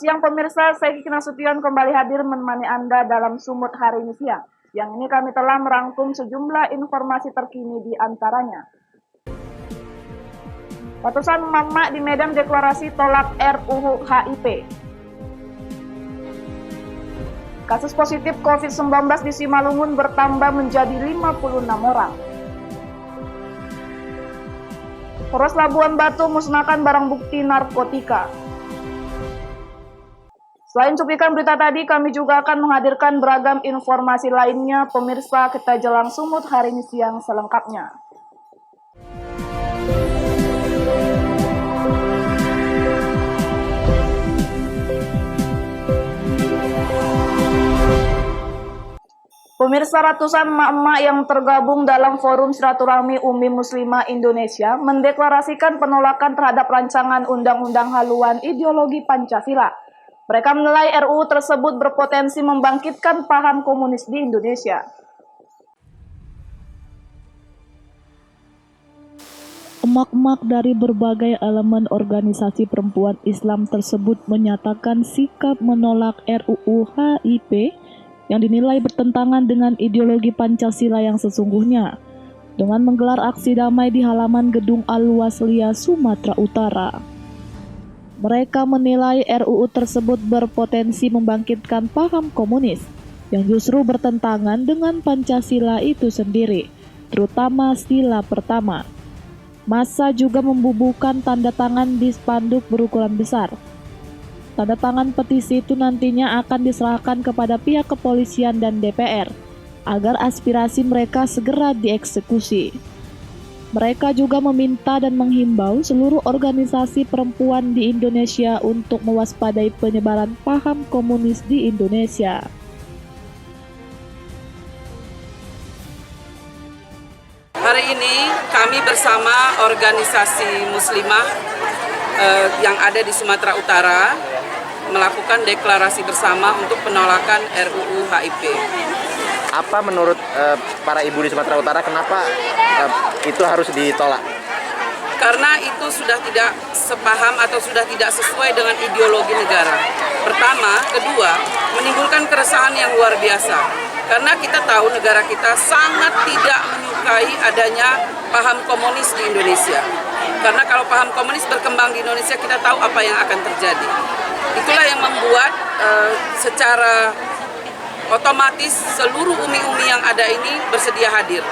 siang pemirsa, saya Kiki Nasution kembali hadir menemani Anda dalam Sumut hari ini siang. Yang ini kami telah merangkum sejumlah informasi terkini di antaranya. Ratusan emak-emak di Medan deklarasi tolak RUU HIP. Kasus positif COVID-19 di Simalungun bertambah menjadi 56 orang. Polres Labuan Batu musnahkan barang bukti narkotika. Selain cuplikan berita tadi, kami juga akan menghadirkan beragam informasi lainnya. Pemirsa, kita jelang Sumut hari ini siang selengkapnya. Pemirsa, ratusan emak-emak yang tergabung dalam Forum Silaturahmi Umi Muslimah Indonesia mendeklarasikan penolakan terhadap rancangan Undang-Undang Haluan Ideologi Pancasila. Mereka menilai RUU tersebut berpotensi membangkitkan paham komunis di Indonesia. Emak-emak dari berbagai elemen organisasi perempuan Islam tersebut menyatakan sikap menolak RUU HIP yang dinilai bertentangan dengan ideologi Pancasila yang sesungguhnya, dengan menggelar aksi damai di halaman gedung Al-Wasliya, Sumatera Utara. Mereka menilai RUU tersebut berpotensi membangkitkan paham komunis yang justru bertentangan dengan Pancasila itu sendiri, terutama sila pertama. Massa juga membubuhkan tanda tangan di spanduk berukuran besar. Tanda tangan petisi itu nantinya akan diserahkan kepada pihak kepolisian dan DPR agar aspirasi mereka segera dieksekusi. Mereka juga meminta dan menghimbau seluruh organisasi perempuan di Indonesia untuk mewaspadai penyebaran paham komunis di Indonesia. Hari ini kami bersama organisasi muslimah yang ada di Sumatera Utara melakukan deklarasi bersama untuk penolakan RUU HIP. Apa menurut para ibu di Sumatera Utara kenapa itu harus ditolak? Karena itu sudah tidak sepaham atau sudah tidak sesuai dengan ideologi negara. Pertama, kedua, menimbulkan keresahan yang luar biasa. Karena kita tahu negara kita sangat tidak menyukai adanya paham komunis di Indonesia. Karena kalau paham komunis berkembang di Indonesia, kita tahu apa yang akan terjadi. Itulah yang membuat secara otomatis seluruh umi-umi yang ada ini bersedia hadir.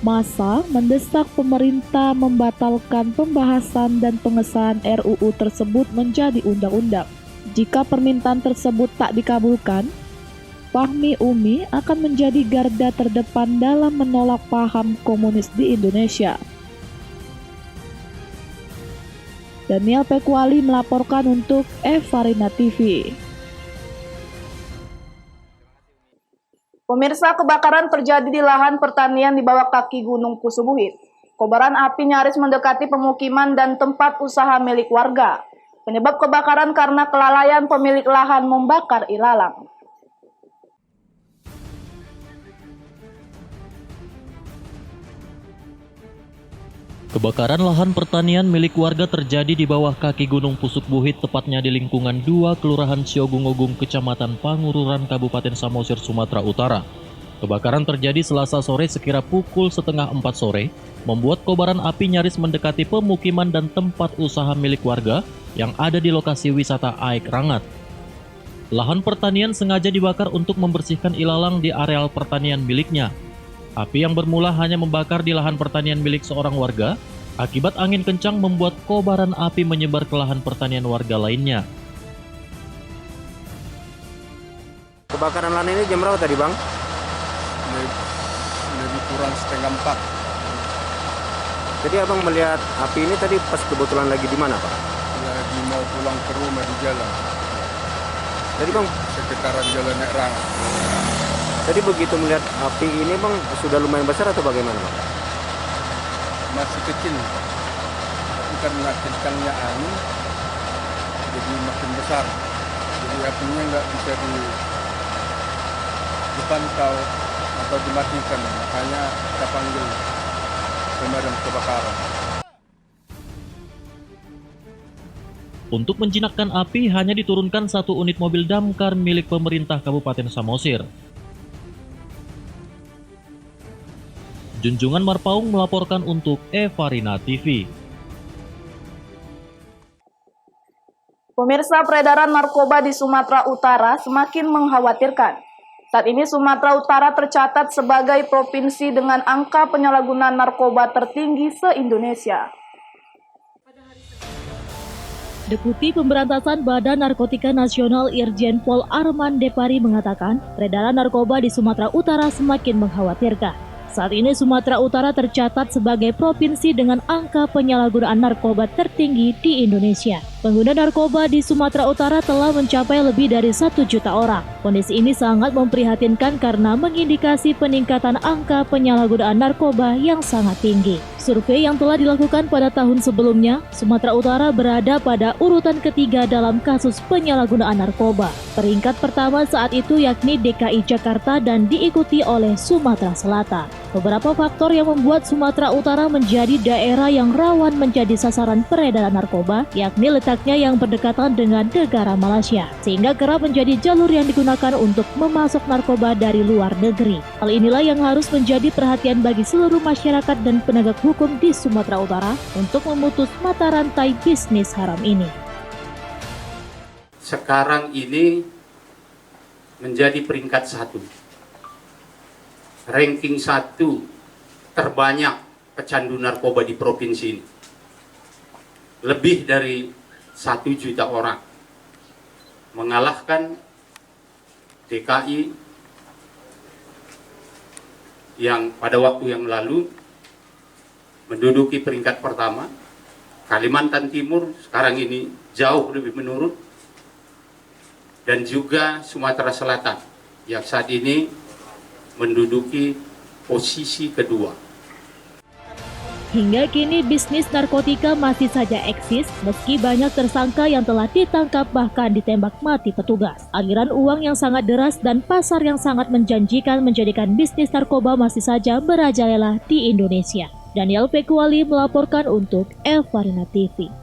Massa mendesak pemerintah membatalkan pembahasan dan pengesahan RUU tersebut menjadi undang-undang. Jika permintaan tersebut tak dikabulkan, Fahmi Umi akan menjadi garda terdepan dalam menolak paham komunis di Indonesia. Daniel Pekuali melaporkan untuk Evarina TV. Pemirsa, kebakaran terjadi di lahan pertanian di bawah kaki Gunung Pusubuhit. Kobaran api nyaris mendekati pemukiman dan tempat usaha milik warga. Penyebab kebakaran karena kelalaian pemilik lahan membakar ilalang. Kebakaran lahan pertanian milik warga terjadi di bawah kaki Gunung Pusubuhit, tepatnya di lingkungan 2 Kelurahan Siogungogung, Kecamatan Pangururan, Kabupaten Samosir, Sumatera Utara. Kebakaran terjadi Selasa sore sekira pukul 3:30 sore, membuat kobaran api nyaris mendekati pemukiman dan tempat usaha milik warga yang ada di lokasi wisata Aek Rangat. Lahan pertanian sengaja dibakar untuk membersihkan ilalang di areal pertanian miliknya. Api yang bermula hanya membakar di lahan pertanian milik seorang warga, akibat angin kencang membuat kobaran api menyebar ke lahan pertanian warga lainnya. Kebakaran lahan ini jam berapa tadi, Bang? Lebih kurang 3:30. Jadi Abang melihat api ini tadi pas kebetulan lagi di mana, Pak? Lagi mau pulang ke rumah di jalan. Jadi Bang, Sekitaran Jalan Aek Rangat. tadi begitu melihat api ini Bang sudah lumayan besar atau bagaimana, Bang? Masih kecil. Tapi karena kencangnya angin, jadi makin besar. Jadi apinya nggak bisa dipantau atau dimatikan. Makanya kita panggil pemadam kebakaran. Untuk menjinakkan api hanya diturunkan 1 unit mobil damkar milik pemerintah Kabupaten Samosir. Junjungan Marpaung melaporkan untuk Evarina TV. Pemirsa, peredaran narkoba di Sumatera Utara semakin mengkhawatirkan. Saat ini Sumatera Utara tercatat sebagai provinsi dengan angka penyalahgunaan narkoba tertinggi se-Indonesia. Deputi Pemberantasan Badan Narkotika Nasional Irjen Pol Arman Depari mengatakan, peredaran narkoba di Sumatera Utara semakin mengkhawatirkan. Saat ini Sumatera Utara tercatat sebagai provinsi dengan angka penyalahgunaan narkoba tertinggi di Indonesia. Pengguna narkoba di Sumatera Utara telah mencapai lebih dari 1 juta orang. Kondisi ini sangat memprihatinkan karena mengindikasi peningkatan angka penyalahgunaan narkoba yang sangat tinggi. Survei yang telah dilakukan pada tahun sebelumnya, Sumatera Utara berada pada urutan ketiga dalam kasus penyalahgunaan narkoba. Peringkat pertama saat itu yakni DKI Jakarta dan diikuti oleh Sumatera Selatan. Beberapa faktor yang membuat Sumatera Utara menjadi daerah yang rawan menjadi sasaran peredaran narkoba, yakni letaknya yang berdekatan dengan negara Malaysia, sehingga kerap menjadi jalur yang digunakan untuk memasok narkoba dari luar negeri. Hal inilah yang harus menjadi perhatian bagi seluruh masyarakat dan penegak hukum di Sumatera Utara untuk memutus mata rantai bisnis haram ini. Sekarang ini menjadi peringkat 1. Ranking 1 terbanyak pecandu narkoba di provinsi ini. Lebih dari 1 juta orang. Mengalahkan DKI yang pada waktu yang lalu menduduki peringkat pertama. Kalimantan Timur sekarang ini jauh lebih menurun. Dan juga Sumatera Selatan yang saat ini menduduki posisi kedua. Hingga kini bisnis narkotika masih saja eksis meski banyak tersangka yang telah ditangkap bahkan ditembak mati petugas. Aliran uang yang sangat deras dan pasar yang sangat menjanjikan menjadikan bisnis narkoba masih saja merajalela di Indonesia. Daniel Pekuali melaporkan untuk Evarina TV.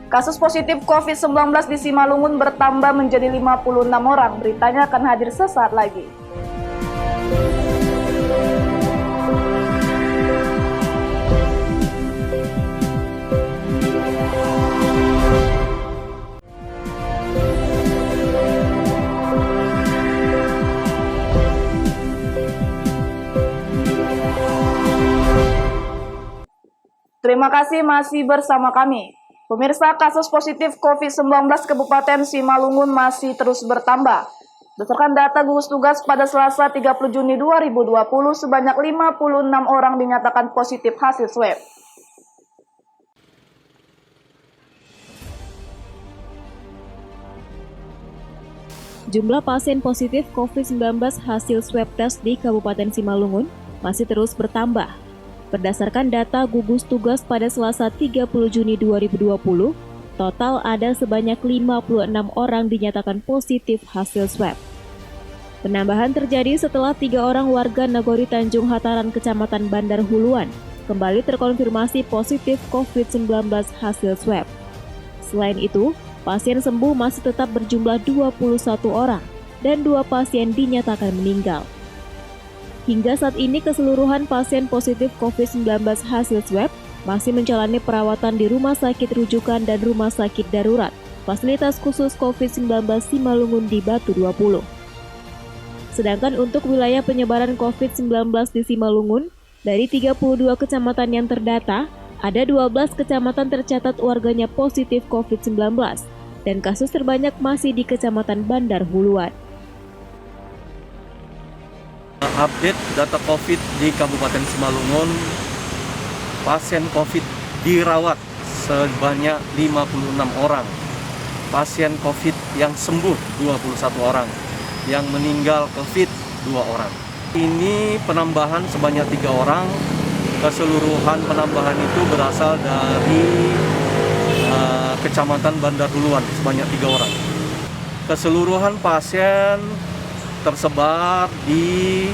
Kasus positif COVID-19 di Simalungun bertambah menjadi 56 orang. Beritanya akan hadir sesaat lagi. Terima kasih masih bersama kami. Pemirsa, kasus positif COVID-19 Kabupaten Simalungun masih terus bertambah. Berdasarkan data gugus tugas pada Selasa 30 Juni 2020, sebanyak 56 orang dinyatakan positif hasil swab. Jumlah pasien positif COVID-19 hasil swab test di Kabupaten Simalungun masih terus bertambah. Berdasarkan data gugus tugas pada Selasa 30 Juni 2020, total ada sebanyak 56 orang dinyatakan positif hasil swab. Penambahan terjadi setelah 3 orang warga Nagori Tanjung Hataran, Kecamatan Bandar Huluan, kembali terkonfirmasi positif COVID-19 hasil swab. Selain itu, pasien sembuh masih tetap berjumlah 21 orang dan 2 pasien dinyatakan meninggal. Hingga saat ini keseluruhan pasien positif COVID-19 hasil swab masih menjalani perawatan di rumah sakit rujukan dan rumah sakit darurat, fasilitas khusus COVID-19 Simalungun di Batu 20. Sedangkan untuk wilayah penyebaran COVID-19 di Simalungun, dari 32 kecamatan yang terdata, ada 12 kecamatan tercatat warganya positif COVID-19, dan kasus terbanyak masih di Kecamatan Bandar Huluan. Update data COVID di Kabupaten Simalungun, pasien COVID dirawat sebanyak 56 orang, pasien COVID yang sembuh 21 orang, yang meninggal COVID 2 orang. Ini penambahan sebanyak 3 orang, keseluruhan penambahan itu berasal dari Kecamatan Bandar Huluan sebanyak 3 orang. Keseluruhan pasien tersebar di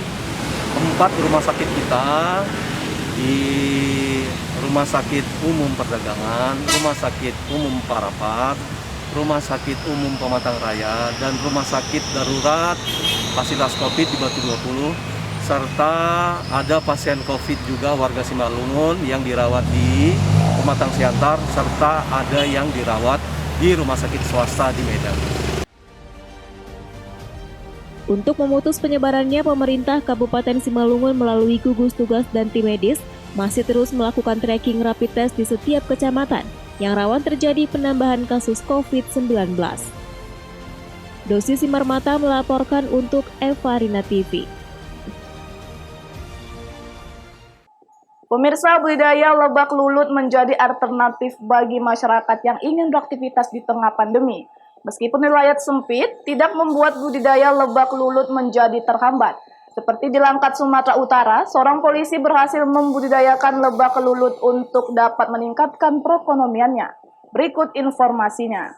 4 rumah sakit kita, di Rumah Rumah Sakit Umum Perdagangan, Rumah Sakit Umum Parapat, Rumah Sakit Umum Pematang Raya, dan Rumah Sakit Darurat Fasilitas COVID di Batu 20, serta ada pasien COVID juga warga Simalungun yang dirawat di Pematang Siantar, serta ada yang dirawat di rumah sakit swasta di Medan. Untuk memutus penyebarannya, pemerintah Kabupaten Simalungun melalui gugus tugas dan tim medis masih terus melakukan tracking rapid test di setiap kecamatan yang rawan terjadi penambahan kasus COVID-19. Dosi Simarmata melaporkan untuk Evarina TV. Pemirsa, budidaya lebak lulut menjadi alternatif bagi masyarakat yang ingin beraktivitas di tengah pandemi. Meskipun wilayah sempit, tidak membuat budidaya lebak lulut menjadi terhambat. Seperti di Langkat, Sumatera Utara, seorang polisi berhasil membudidayakan lebak lulut untuk dapat meningkatkan perekonomiannya. Berikut informasinya.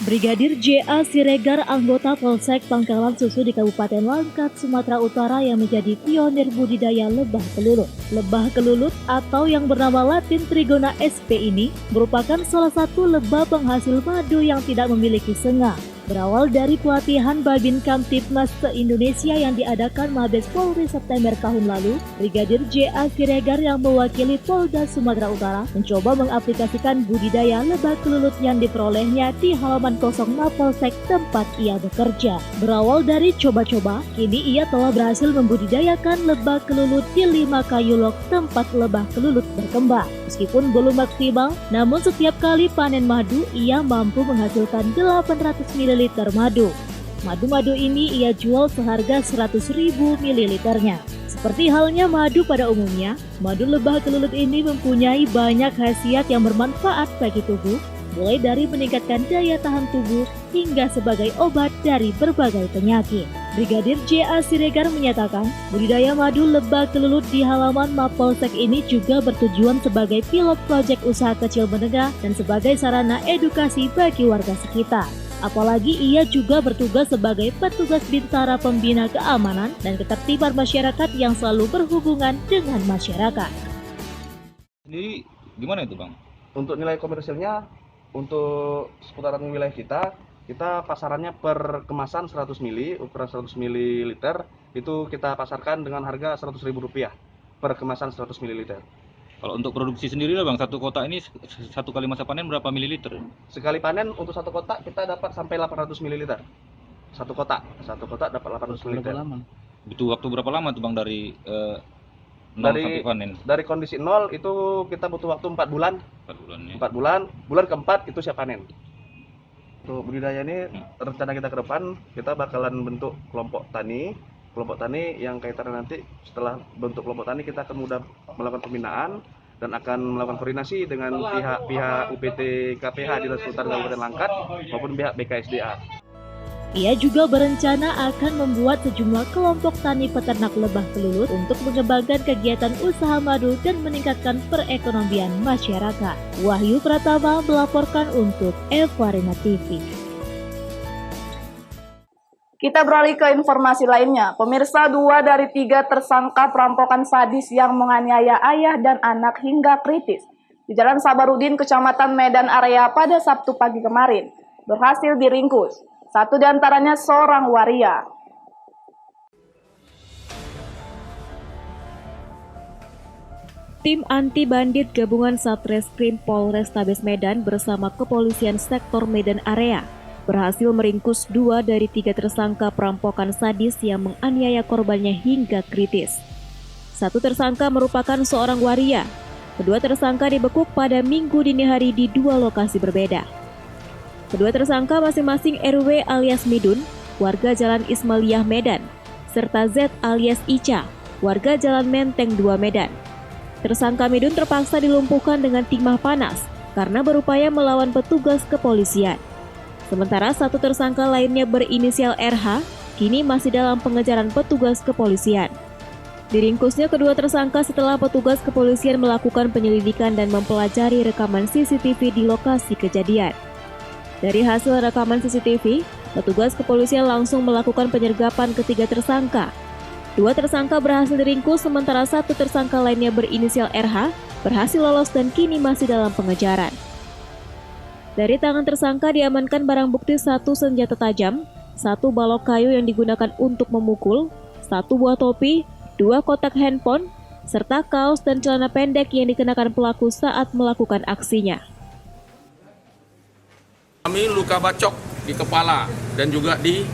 Brigadir J.A. Siregar, anggota Polsek Pangkalan Susu di Kabupaten Langkat, Sumatera Utara yang menjadi pionir budidaya lebah kelulut. Lebah kelulut atau yang bernama Latin Trigona sp ini merupakan salah satu lebah penghasil madu yang tidak memiliki senga. Berawal dari pelatihan Babin Kamtibmas se-Indonesia yang diadakan Mabes Polri September tahun lalu, Brigadir J.A. Siregar yang mewakili Polda Sumatera Utara mencoba mengaplikasikan budidaya lebah kelulut yang diperolehnya di halaman kosong Mapolsek tempat ia bekerja. Berawal dari coba-coba, kini ia telah berhasil membudidayakan lebah kelulut di 5 kayulok tempat lebah kelulut berkembang. Meskipun belum maksimal, namun setiap kali panen madu, ia mampu menghasilkan 800 ml madu. Madu-madu ini ia jual seharga 100.000 ml-nya. Seperti halnya madu pada umumnya, madu lebah kelulut ini mempunyai banyak khasiat yang bermanfaat bagi tubuh, mulai dari meningkatkan daya tahan tubuh hingga sebagai obat dari berbagai penyakit. Brigadir J.A. Siregar menyatakan, budidaya madu lebah kelulut di halaman Mapolsek ini juga bertujuan sebagai pilot proyek usaha kecil menengah dan sebagai sarana edukasi bagi warga sekitar. Apalagi ia juga bertugas sebagai petugas bintara pembina keamanan dan ketertiban masyarakat yang selalu berhubungan dengan masyarakat. Jadi gimana itu Bang? Untuk nilai komersilnya, untuk seputaran wilayah kita pasarannya per kemasan 100 ml, ukuran 100 ml, itu kita pasarkan dengan harga Rp100.000 per kemasan 100 ml. Kalau untuk produksi sendiri lah Bang, satu kotak ini satu kali masa panen berapa mililiter? Sekali panen untuk satu kotak kita dapat sampai 800 ml. Satu kotak dapat 800 ml. Butuh waktu berapa lama tuh Bang dari sampai panen? Dari kondisi nol itu kita butuh waktu 4 bulan. 4 bulan ya. 4 bulan, bulan keempat itu siap panen. Untuk budidaya ini rencana kita ke depan kita bakalan bentuk kelompok tani yang kaitannya nanti setelah bentuk kelompok tani kita akan mudah melakukan pembinaan dan akan melakukan koordinasi dengan pihak UPT KPH Dinas Kehutanan Kabupaten Langkat maupun pihak BKSDA. Ia juga berencana akan membuat sejumlah kelompok tani peternak lebah kelulut untuk mengembangkan kegiatan usaha madu dan meningkatkan perekonomian masyarakat. Wahyu Pratama melaporkan untuk Evarina TV. Kita beralih ke informasi lainnya. Pemirsa, 2 dari 3 tersangka perampokan sadis yang menganiaya ayah dan anak hingga kritis di Jalan Sabarudin, Kecamatan Medan Area pada Sabtu pagi kemarin berhasil diringkus. 1 di antaranya seorang waria. Tim anti bandit gabungan Satreskrim Polrestabes Medan bersama Kepolisian Sektor Medan Area berhasil meringkus 2 dari 3 tersangka perampokan sadis yang menganiaya korbannya hingga kritis. 1 tersangka merupakan seorang waria. Kedua tersangka dibekuk pada Minggu dini hari di 2 lokasi berbeda. Kedua tersangka masing-masing RW alias Midun, warga Jalan Ismailiyah Medan, serta Z alias Ica, warga Jalan Menteng 2 Medan. Tersangka Midun terpaksa dilumpuhkan dengan timah panas karena berupaya melawan petugas kepolisian. Sementara 1 tersangka lainnya berinisial RH kini masih dalam pengejaran petugas kepolisian. Diringkusnya kedua tersangka setelah petugas kepolisian melakukan penyelidikan dan mempelajari rekaman CCTV di lokasi kejadian. Dari hasil rekaman CCTV, petugas kepolisian langsung melakukan penyergapan ketiga tersangka. 2 tersangka berhasil diringkus sementara 1 tersangka lainnya berinisial RH berhasil lolos dan kini masih dalam pengejaran. Dari tangan tersangka diamankan barang bukti 1 senjata tajam, 1 balok kayu yang digunakan untuk memukul, 1 buah topi, 2 kotak handphone, serta kaos dan celana pendek yang dikenakan pelaku saat melakukan aksinya. Kami luka bacok di kepala dan juga di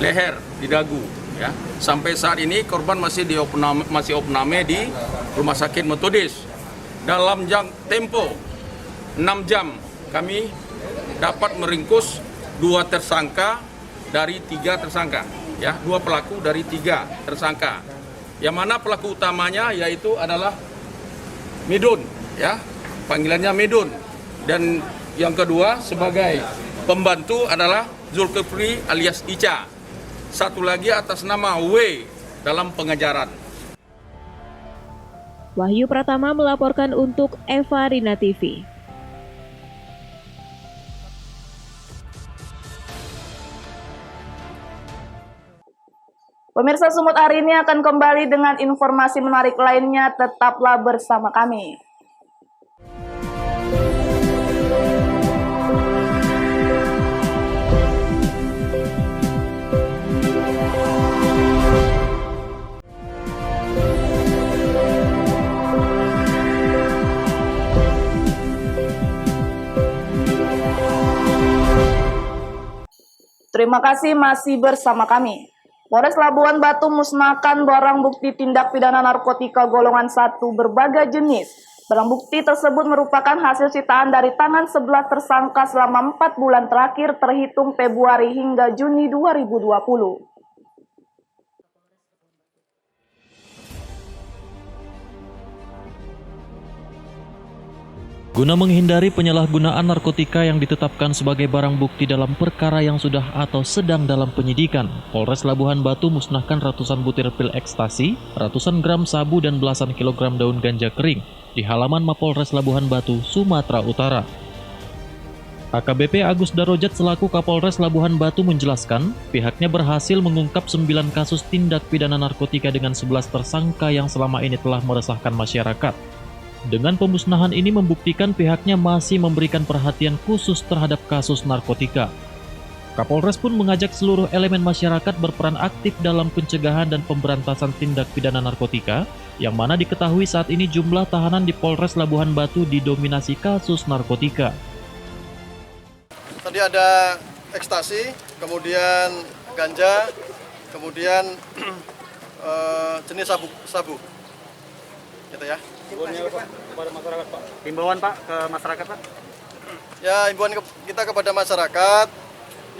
leher, di dagu. Ya. Sampai saat ini korban masih opname di Rumah Sakit Metodis. Dalam tempo 6 jam kami dapat meringkus 2 tersangka dari 3 tersangka. Ya, 2 pelaku dari 3 tersangka. Yang mana pelaku utamanya yaitu adalah Medun, ya, panggilannya Medun. Dan yang kedua sebagai pembantu adalah Zulkifli alias Ica. 1 lagi atas nama W dalam pengejaran. Wahyu Pratama melaporkan untuk Eva Rina TV. Pemirsa Sumut hari ini akan kembali dengan informasi menarik lainnya, tetaplah bersama kami. Terima kasih masih bersama kami. Polres Labuhan Batu musnahkan barang bukti tindak pidana narkotika golongan 1 berbagai jenis. Barang bukti tersebut merupakan hasil sitaan dari tangan 11 tersangka selama 4 bulan terakhir terhitung Februari hingga Juni 2020. Guna menghindari penyalahgunaan narkotika yang ditetapkan sebagai barang bukti dalam perkara yang sudah atau sedang dalam penyidikan, Polres Labuhan Batu musnahkan ratusan butir pil ekstasi, ratusan gram sabu dan belasan kilogram daun ganja kering di halaman Mapolres Labuhan Batu, Sumatera Utara. AKBP Agus Darojat selaku Kapolres Labuhan Batu menjelaskan, pihaknya berhasil mengungkap 9 kasus tindak pidana narkotika dengan 11 tersangka yang selama ini telah meresahkan masyarakat. Dengan pemusnahan ini membuktikan pihaknya masih memberikan perhatian khusus terhadap kasus narkotika. Kapolres pun mengajak seluruh elemen masyarakat berperan aktif dalam pencegahan dan pemberantasan tindak pidana narkotika, yang mana diketahui saat ini jumlah tahanan di Polres Labuhan Batu didominasi kasus narkotika. Tadi ada ekstasi, kemudian ganja, kemudian jenis sabu. Gitu ya. Kepada masyarakat, Pak. Himbauan, Pak, ke masyarakat, Pak. Ya, himbauan kita kepada masyarakat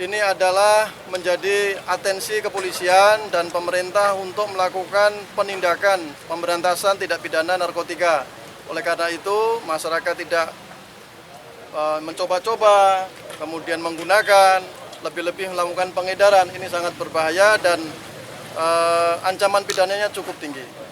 ini adalah menjadi atensi kepolisian dan pemerintah untuk melakukan penindakan pemberantasan tindak pidana narkotika. Oleh karena itu, masyarakat tidak mencoba-coba, kemudian menggunakan, lebih-lebih melakukan pengedaran. Ini sangat berbahaya dan ancaman pidananya cukup tinggi.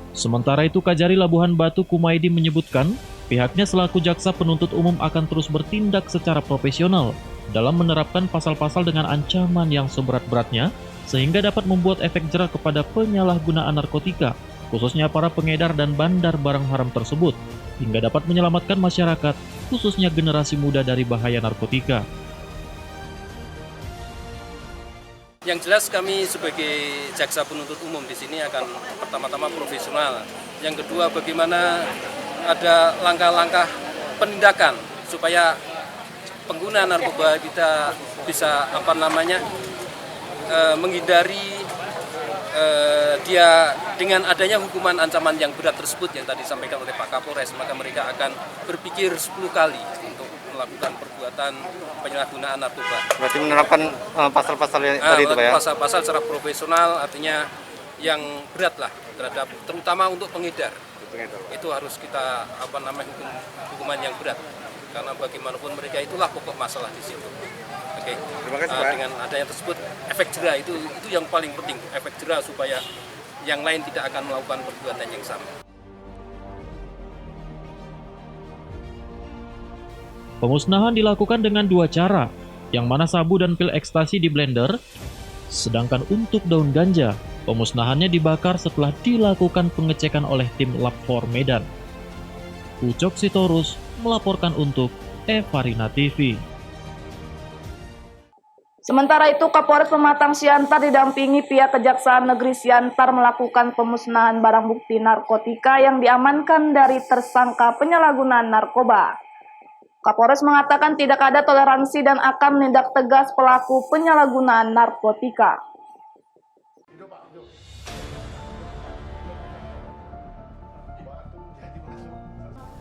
Sementara itu, Kajari Labuhan Batu Kumaidi menyebutkan, pihaknya selaku jaksa penuntut umum akan terus bertindak secara profesional dalam menerapkan pasal-pasal dengan ancaman yang seberat-beratnya, sehingga dapat membuat efek jera kepada penyalahgunaan narkotika, khususnya para pengedar dan bandar barang haram tersebut, hingga dapat menyelamatkan masyarakat, khususnya generasi muda dari bahaya narkotika. Yang jelas kami sebagai jaksa penuntut umum di sini akan pertama-tama profesional. Yang kedua, bagaimana ada langkah-langkah penindakan supaya pengguna narkoba kita bisa menghindari dia dengan adanya hukuman ancaman yang berat tersebut yang tadi disampaikan oleh Pak Kapolres, maka mereka akan berpikir 10 kali untuk melakukan perbuatan penyalahgunaan narkoba. Berarti menerapkan pasal-pasal yang tadi itu, Pak, ya? Pasal-pasal secara profesional, artinya yang berat lah terhadap, terutama untuk pengedar. Itu harus kita hukuman yang berat, karena bagaimanapun mereka itulah pokok masalah di situ. Oke. Terima kasih, Pak. Dengan adanya tersebut, efek jera itu yang paling penting, efek jera supaya yang lain tidak akan melakukan perbuatan yang sama. Pemusnahan dilakukan dengan 2 cara, yang mana sabu dan pil ekstasi di blender, sedangkan untuk daun ganja Pemusnahannya dibakar setelah dilakukan pengecekan oleh tim Lab 4 Medan. Ucok Sitorus melaporkan untuk Evarina TV. Sementara itu, Kapolres Pematang Siantar didampingi pihak Kejaksaan Negeri Siantar melakukan pemusnahan barang bukti narkotika yang diamankan dari tersangka penyalahgunaan narkoba. Kapolres mengatakan tidak ada toleransi dan akan menindak tegas pelaku penyalahgunaan narkotika.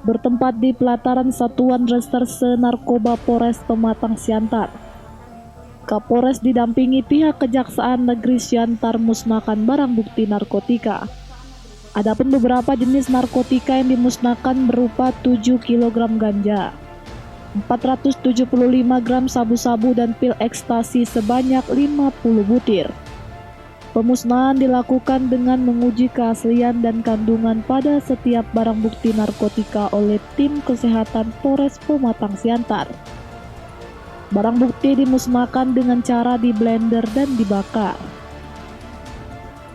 Bertempat di pelataran Satuan Reserse Narkoba Polres Pematang Siantar, Kapolres didampingi pihak Kejaksaan Negeri Siantar musnahkan barang bukti narkotika. Adapun beberapa jenis narkotika yang dimusnahkan berupa 7 kg ganja, 475 gram sabu-sabu dan pil ekstasi sebanyak 50 butir. Pemusnahan dilakukan dengan menguji keaslian dan kandungan pada setiap barang bukti narkotika oleh tim kesehatan Polres Pematang Siantar. Barang bukti dimusnahkan dengan cara di blender dan dibakar.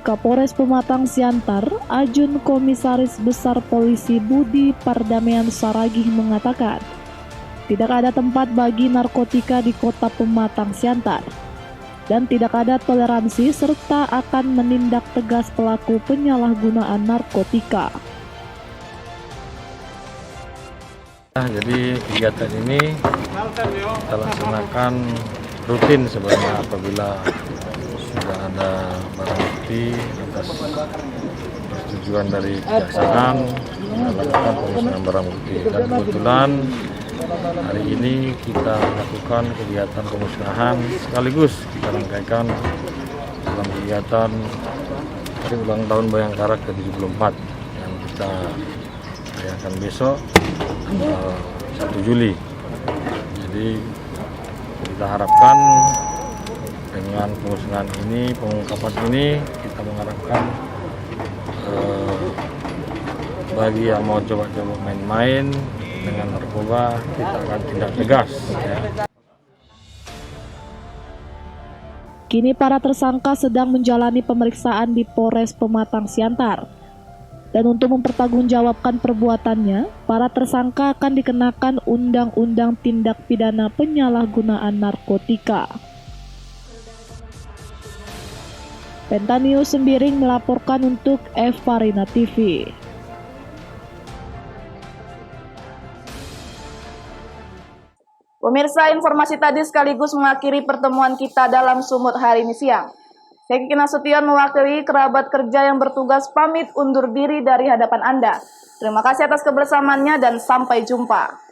Kapolres Pematang Siantar, Ajun Komisaris Besar Polisi Budi Pardamaian Saragih mengatakan, tidak ada tempat bagi narkotika di kota Pematang Siantar, dan tidak ada toleransi serta akan menindak tegas pelaku penyalahgunaan narkotika. Jadi kegiatan ini kita laksanakan rutin sebenarnya apabila sudah ada barang bukti atas persetujuan dari kejaksaan kita lakukan pemusnahan barang bukti. Dan kebetulan hari ini kita lakukan kegiatan pemusnahan sekaligus kita rangkaikan dalam kegiatan hari ulang tahun Bayangkara ke-74 yang kita rayakan besok tanggal 1 Juli. Jadi kita harapkan dengan pemusnahan ini, pengungkapan ini, kita mengharapkan bagi yang mau coba-coba main-main dengan narkoba, kita akan tindak tegas. Ya. Kini para tersangka sedang menjalani pemeriksaan di Polres Pematang Siantar. Dan untuk mempertanggungjawabkan perbuatannya, para tersangka akan dikenakan Undang-Undang Tindak Pidana Penyalahgunaan Narkotika. Pentanews Sembiring melaporkan untuk Evarina TV. Pemirsa, informasi tadi sekaligus mengakhiri pertemuan kita dalam Sumut hari ini siang. Saya Kiki Nasution mewakili kerabat kerja yang bertugas pamit undur diri dari hadapan Anda. Terima kasih atas kebersamaannya dan sampai jumpa.